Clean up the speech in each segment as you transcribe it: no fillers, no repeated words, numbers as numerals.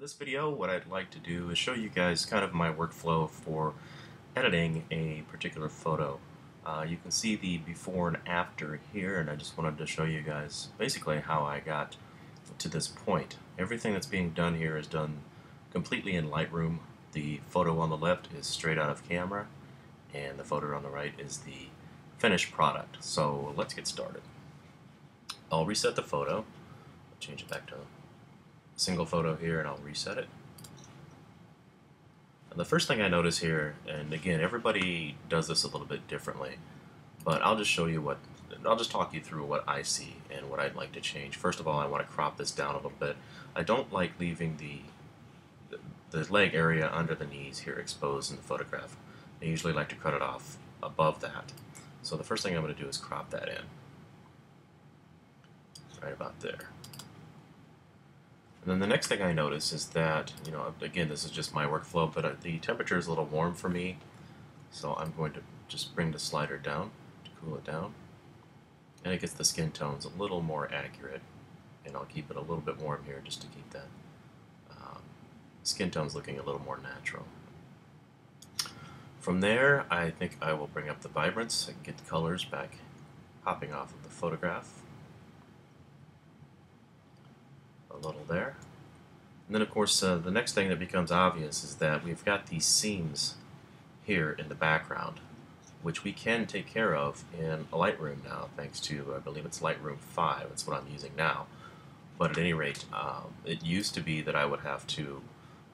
this video, what I'd like to do is show you guys kind of my workflow for editing a particular photo. You can see the before and after here, and I just wanted to show you guys basically how I got to this point. Everything that's being done here is done completely in Lightroom. The photo on the left is straight out of camera, and the photo on the right is the finished product. So let's get started. I'll reset the photo, change it back to single photo here, and I'll reset it. And the first thing I notice here, and again everybody does this a little bit differently, but I'll just show you I'll just talk you through what I see and what I'd like to change. First of all, I want to crop this down a little bit. I don't like leaving the leg area under the knees here exposed in the photograph. I usually like to cut it off above that. So the first thing I'm going to do is crop that in. Right about there. And then the next thing I notice is that, again, this is just my workflow, but the temperature is a little warm for me, so I'm going to just bring the slider down to cool it down, and it gets the skin tones a little more accurate, and I'll keep it a little bit warm here just to keep that skin tones looking a little more natural. From there, I think I will bring up the vibrance and get the colors back popping off of the photograph. A little there. And then of course the next thing that becomes obvious is that we've got these seams here in the background, which we can take care of in Lightroom now, thanks to, I believe it's Lightroom 5, that's what I'm using now. But at any rate, it used to be that I would have to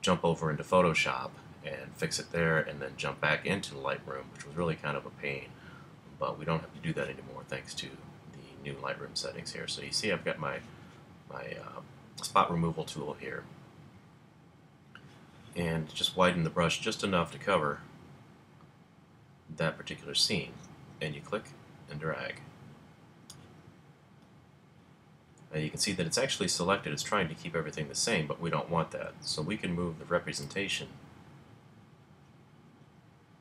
jump over into Photoshop and fix it there and then jump back into Lightroom, which was really kind of a pain. But we don't have to do that anymore thanks to the new Lightroom settings here. So you see I've got my spot removal tool here, and just widen the brush just enough to cover that particular scene, and you click and drag. And you can see that it's actually selected, it's trying to keep everything the same, but we don't want that, so we can move the representation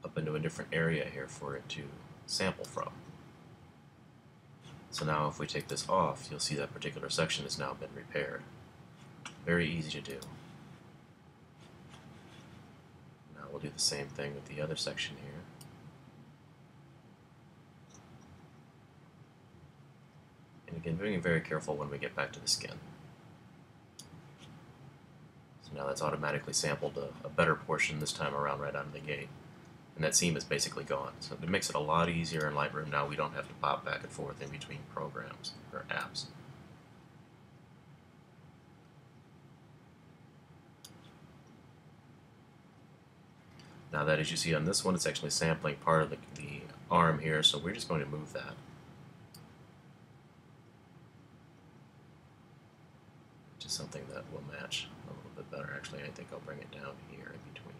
up into a different area here for it to sample from. So now if we take this off, you'll see that particular section has now been repaired. Very easy to do. Now we'll do the same thing with the other section here. And again, being very careful when we get back to the skin. So now that's automatically sampled a better portion this time around right out of the gate. And that seam is basically gone. So it makes it a lot easier in Lightroom now. We don't have to pop back and forth in between programs or apps. Now that, as you see on this one, it's actually sampling part of the arm here, so we're just going to move that. To something that will match a little bit better. Actually, I think I'll bring it down here in between.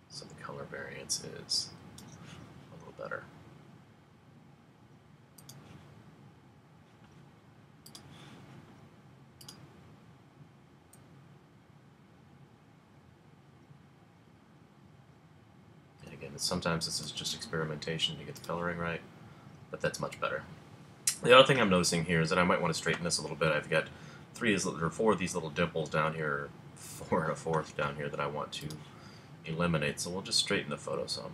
So the color variance is a little better. And again, sometimes this is just experimentation to get the coloring right, but that's much better. The other thing I'm noticing here is that I might want to straighten this a little bit. I've got 4 of these little dimples down here, 4 and a fourth down here that I want to eliminate, so we'll just straighten the photo some.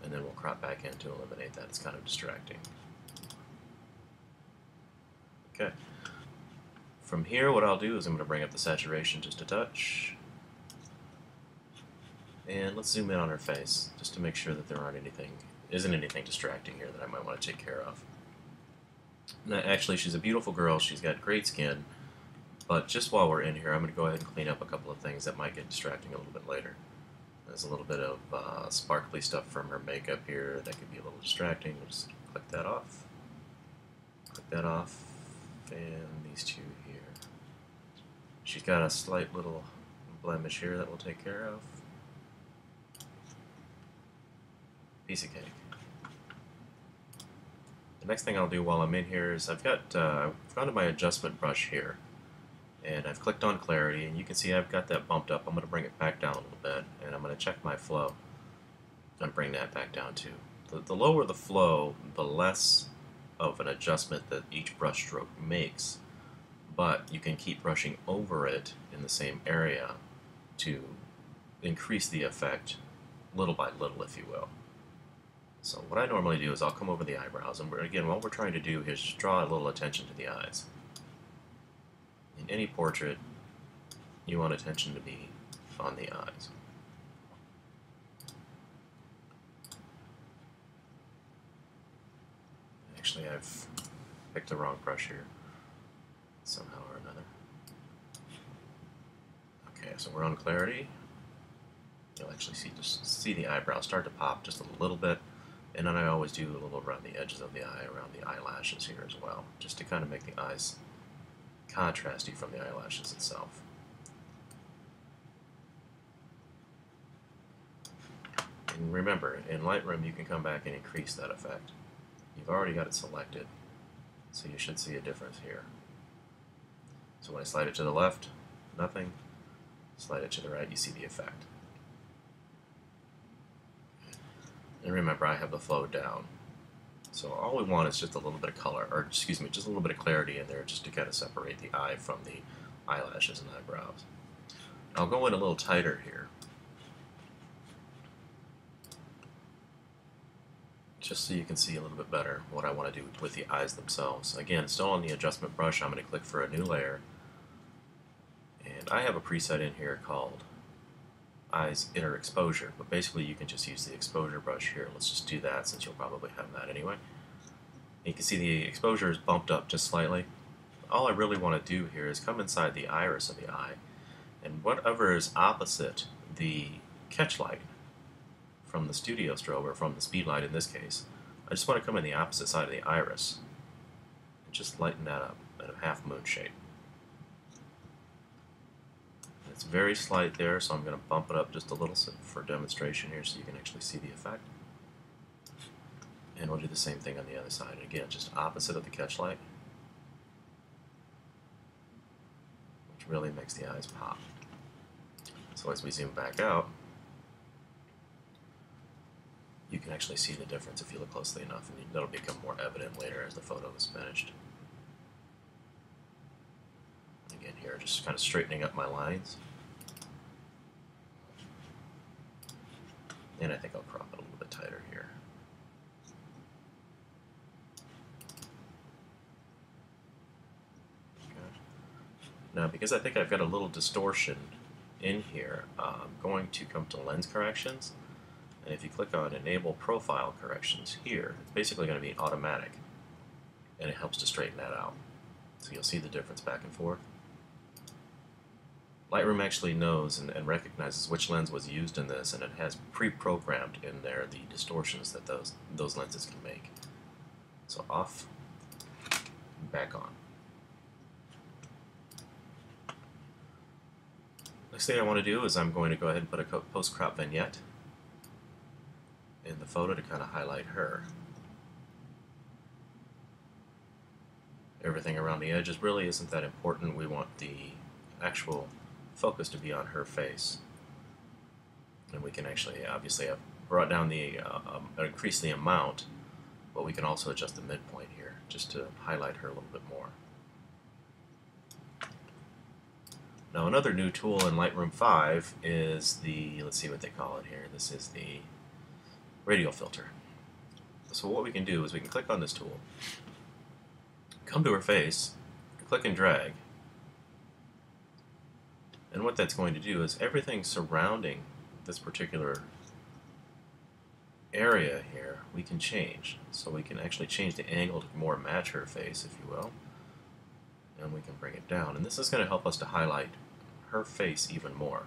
And then we'll crop back in to eliminate that. It's kind of distracting. Okay. From here, what I'll do is I'm going to bring up the saturation just a touch. And let's zoom in on her face, just to make sure that there isn't anything distracting here that I might want to take care of. Now, actually, she's a beautiful girl. She's got great skin. But just while we're in here, I'm going to go ahead and clean up a couple of things that might get distracting a little bit later. There's a little bit of sparkly stuff from her makeup here that could be a little distracting. We'll just click that off. Click that off. And these two here. She's got a slight little blemish here that we'll take care of. Piece of cake. The next thing I'll do while I'm in here is I've gone to my adjustment brush here, and I've clicked on clarity, and you can see I've got that bumped up. I'm going to bring it back down a little bit, and I'm going to check my flow and bring that back down too. The lower the flow, the less of an adjustment that each brush stroke makes. but you can keep brushing over it in the same area to increase the effect little by little, if you will. So what I normally do is I'll come over the eyebrows, and again, what we're trying to do here is just draw a little attention to the eyes. In any portrait, you want attention to be on the eyes. Actually, I've picked the wrong brush here, somehow or another. Okay, so we're on clarity. You'll actually see the eyebrows start to pop just a little bit, and then I always do a little around the edges of the eye, around the eyelashes here as well, just to kind of make the eyes contrasty from the eyelashes itself. And remember, in Lightroom you can come back and increase that effect. You've already got it selected, so you should see a difference here. So when I slide it to the left, nothing. Slide it to the right, you see the effect. And remember, I have the flow down. So all we want is just a little bit of color, or excuse me, just a little bit of clarity in there, just to kind of separate the eye from the eyelashes and eyebrows. I'll go in a little tighter here, just so you can see a little bit better what I want to do with the eyes themselves. Again, still on the adjustment brush, I'm going to click for a new layer, and I have a preset in here called Eyes Inner Exposure, but basically you can just use the exposure brush here. Let's just do that, since you'll probably have that anyway. You can see the exposure is bumped up just slightly. All I really want to do here is come inside the iris of the eye, and whatever is opposite the catch light from the studio strobe, or from the speed light in this case, I just want to come in the opposite side of the iris and just lighten that up at a half moon shape. It's very slight there, so I'm going to bump it up just a little for demonstration here, so you can actually see the effect. And we'll do the same thing on the other side. Again, just opposite of the catch light, which really makes the eyes pop. So as we zoom back out, you can actually see the difference if you look closely enough, and that'll become more evident later as the photo is finished. Again, here, just kind of straightening up my lines. And I think I'll crop it a little bit tighter here. Okay. Now, because I think I've got a little distortion in here, I'm going to come to Lens Corrections. And if you click on Enable Profile Corrections here, it's basically going to be automatic. And it helps to straighten that out. So you'll see the difference back and forth. Lightroom actually knows and recognizes which lens was used in this, and it has pre-programmed in there the distortions that those lenses can make. So off, back on. Next thing I want to do is I'm going to go ahead and put a post-crop vignette in the photo to kind of highlight her. Everything around the edges really isn't that important. We want the actual focus to be on her face, and we can actually obviously have brought down the increase the amount, but we can also adjust the midpoint here just to highlight her a little bit more. Now, another new tool in Lightroom 5 is the, let's see what they call it here, this is the radial filter. So what we can do is we can click on this tool, come to her face, click and drag. And what that's going to do is everything surrounding this particular area here we can change. So we can actually change the angle to more match her face, if you will. And we can bring it down. And this is going to help us to highlight her face even more.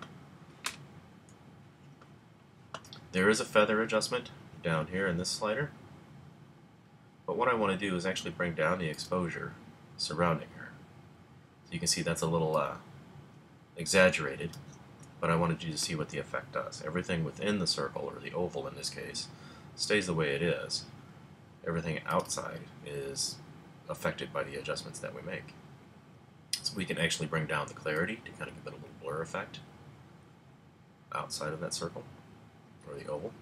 There is a feather adjustment down here in this slider. But what I want to do is actually bring down the exposure surrounding her. So you can see that's a little exaggerated, but I wanted you to see what the effect does. Everything within the circle, or the oval in this case, stays the way it is. Everything outside is affected by the adjustments that we make. So we can actually bring down the clarity to kind of give it a little blur effect outside of that circle, or the oval.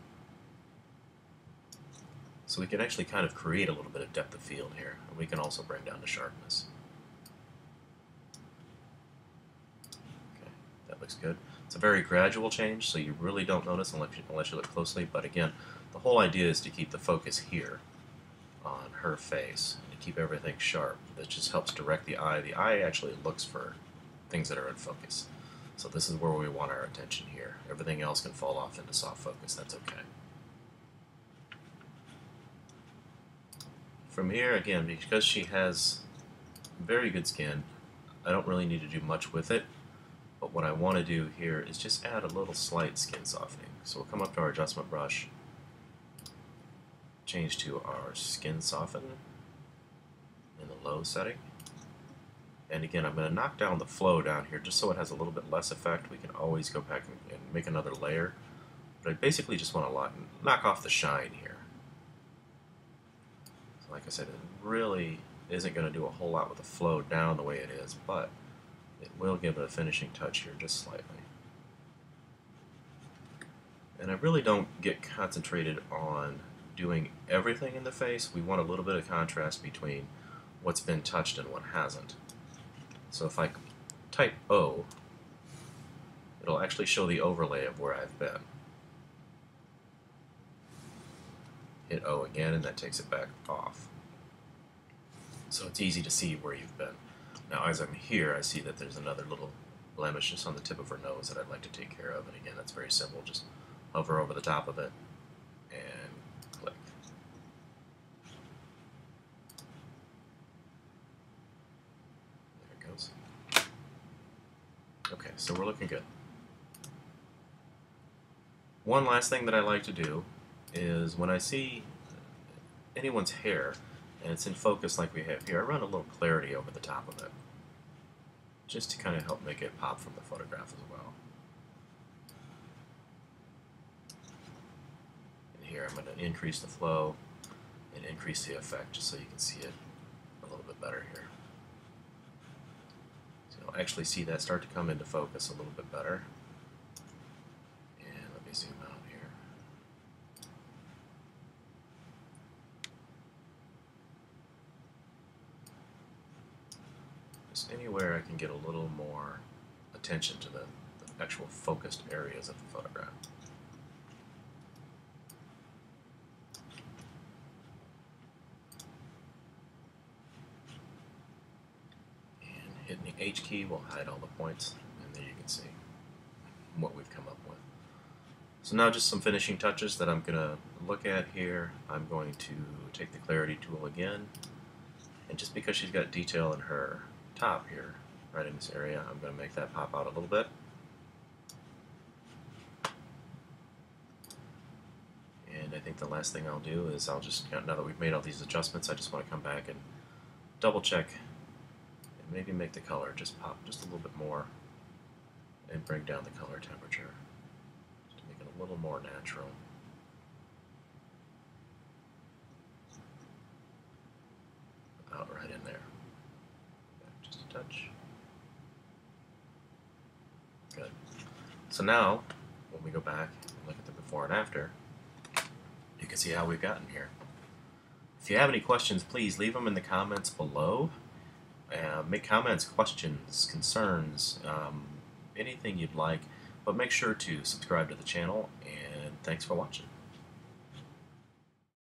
So we can actually kind of create a little bit of depth of field here, and we can also bring down the sharpness. looks good. It's a very gradual change, so you really don't notice unless you look closely. But again, the whole idea is to keep the focus here on her face and to keep everything sharp. That just helps direct the eye. The eye actually looks for things that are in focus. So this is where we want our attention here. Everything else can fall off into soft focus. That's okay. From here, again, because she has very good skin, I don't really need to do much with it. But what I want to do here is just add a little slight skin softening. So we'll come up to our adjustment brush, change to our skin soften in the low setting. And again, I'm going to knock down the flow down here just so it has a little bit less effect. We can always go back and make another layer. But I basically just want to knock off the shine here. So like I said, it really isn't going to do a whole lot with the flow down the way it is, but it will give it a finishing touch here just slightly. And I really don't get concentrated on doing everything in the face. We want a little bit of contrast between what's been touched and what hasn't. So if I type O, it'll actually show the overlay of where I've been. Hit O again and that takes it back off. So it's easy to see where you've been. Now as I'm here, I see that there's another little blemish just on the tip of her nose that I'd like to take care of. And again, that's very simple. Just hover over the top of it and click. There it goes. Okay, so we're looking good. One last thing that I like to do is when I see anyone's hair and it's in focus like we have here, I run a little clarity over the top of it just to kind of help make it pop from the photograph as well. And here I'm going to increase the flow and increase the effect just so you can see it a little bit better here. So you'll actually see that start to come into focus a little bit better. And let me zoom out here. Just anywhere I can get a little more attention to the actual focused areas of the photograph. And hitting the H key will hide all the points, and there you can see what we've come up with. So now just some finishing touches that I'm going to look at here. I'm going to take the clarity tool again, and just because she's got detail in her top here, right in this area, I'm going to make that pop out a little bit. And I think the last thing I'll do is I'll just, now that we've made all these adjustments, I just want to come back and double check and maybe make the color just pop just a little bit more and bring down the color temperature just to make it a little more natural. About right in there. Just a touch. Good. So now, when we go back and look at the before and after, you can see how we've gotten here. If you have any questions, please leave them in the comments below. Make comments, questions, concerns, anything you'd like, but make sure to subscribe to the channel, and thanks for watching.